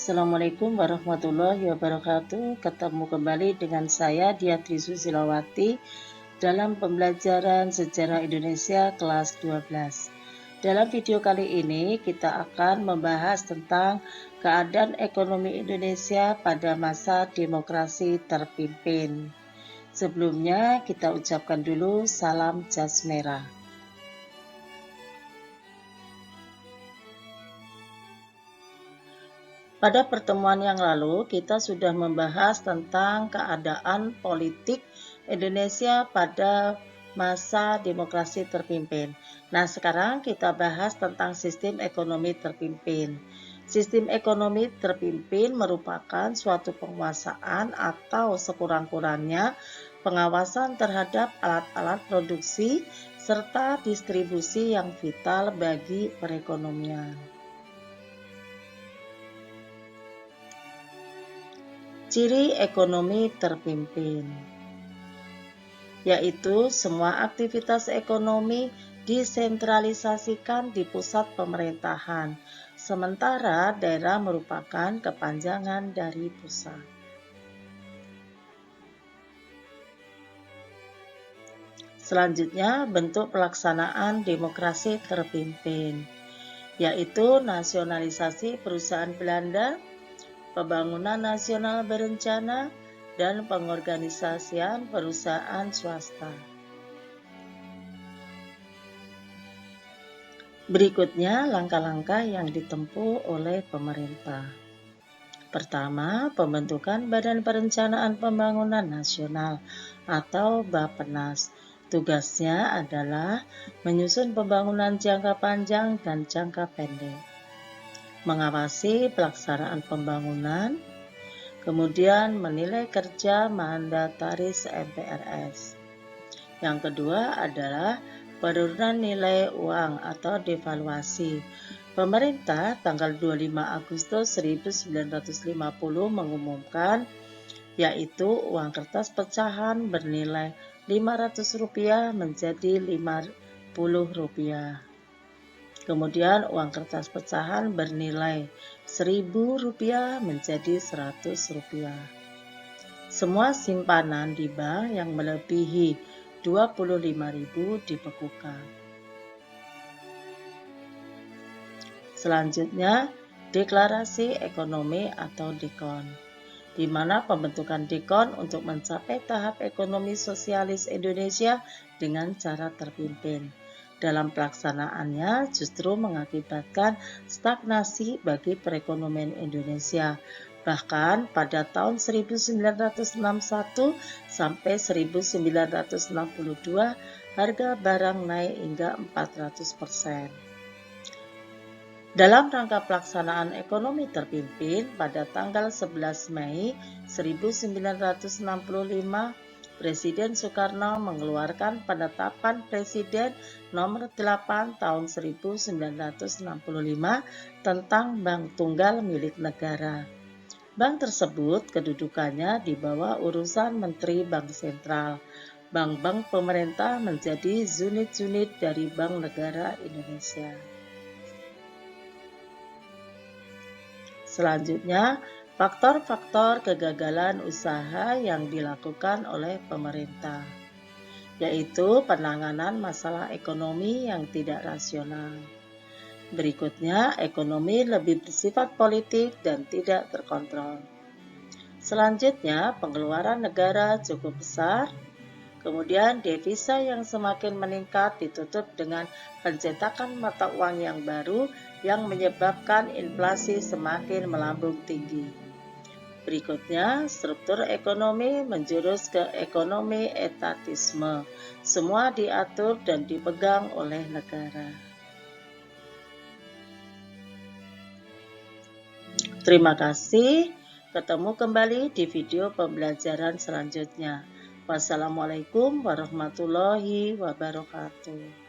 Assalamualaikum warahmatullahi wabarakatuh. Ketemu kembali dengan saya Diah Trisuzilawati dalam pembelajaran Sejarah Indonesia kelas 12. Dalam video kali ini kita akan membahas tentang keadaan ekonomi Indonesia pada masa demokrasi terpimpin. Sebelumnya kita ucapkan dulu salam jas merah. Pada pertemuan yang lalu, kita sudah membahas tentang keadaan politik Indonesia pada masa demokrasi terpimpin. Nah, sekarang kita bahas tentang sistem ekonomi terpimpin. Sistem ekonomi terpimpin merupakan suatu penguasaan atau sekurang-kurangnya pengawasan terhadap alat-alat produksi serta distribusi yang vital bagi perekonomian. Ciri ekonomi terpimpin, yaitu semua aktivitas ekonomi disentralisasikan di pusat pemerintahan, sementara daerah merupakan kepanjangan dari pusat. Selanjutnya, bentuk pelaksanaan demokrasi terpimpin, yaitu nasionalisasi perusahaan Belanda, pembangunan nasional berencana, dan pengorganisasian perusahaan swasta. Berikutnya langkah-langkah yang ditempuh oleh pemerintah. Pertama, pembentukan Badan Perencanaan Pembangunan Nasional atau Bappenas. Tugasnya adalah menyusun pembangunan jangka panjang dan jangka pendek, mengawasi pelaksanaan pembangunan, kemudian menilai kerja mandataris MPRS. Yang kedua adalah penurunan nilai uang atau devaluasi. Pemerintah tanggal 25 Agustus 1950 mengumumkan, yaitu uang kertas pecahan bernilai Rp500 menjadi Rp50. Kemudian uang kertas pecahan bernilai Rp1.000 menjadi Rp100. Semua simpanan di bank yang melebihi Rp25.000 dibekukan. Selanjutnya, deklarasi ekonomi atau DEKON, di mana pembentukan DEKON untuk mencapai tahap ekonomi sosialis Indonesia dengan cara terpimpin. Dalam pelaksanaannya justru mengakibatkan stagnasi bagi perekonomian Indonesia. Bahkan pada tahun 1961 sampai 1962 harga barang naik hingga 400%. Dalam rangka pelaksanaan ekonomi terpimpin pada tanggal 11 Mei 1965, Presiden Soekarno mengeluarkan penetapan Presiden nomor 8 tahun 1965 tentang Bank Tunggal milik negara. Bank tersebut kedudukannya di bawah urusan Menteri Bank Sentral. Bank-bank pemerintah menjadi unit-unit dari Bank Negara Indonesia. Selanjutnya, faktor-faktor kegagalan usaha yang dilakukan oleh pemerintah, yaitu penanganan masalah ekonomi yang tidak rasional. Berikutnya, ekonomi lebih bersifat politik dan tidak terkontrol. Selanjutnya, pengeluaran negara cukup besar. Kemudian, devisa yang semakin meningkat ditutup dengan pencetakan mata uang yang baru yang menyebabkan inflasi semakin melambung tinggi. Berikutnya, struktur ekonomi menjurus ke ekonomi etatisme. Semua diatur dan dipegang oleh negara. Terima kasih. Ketemu kembali di video pembelajaran selanjutnya. Wassalamualaikum warahmatullahi wabarakatuh.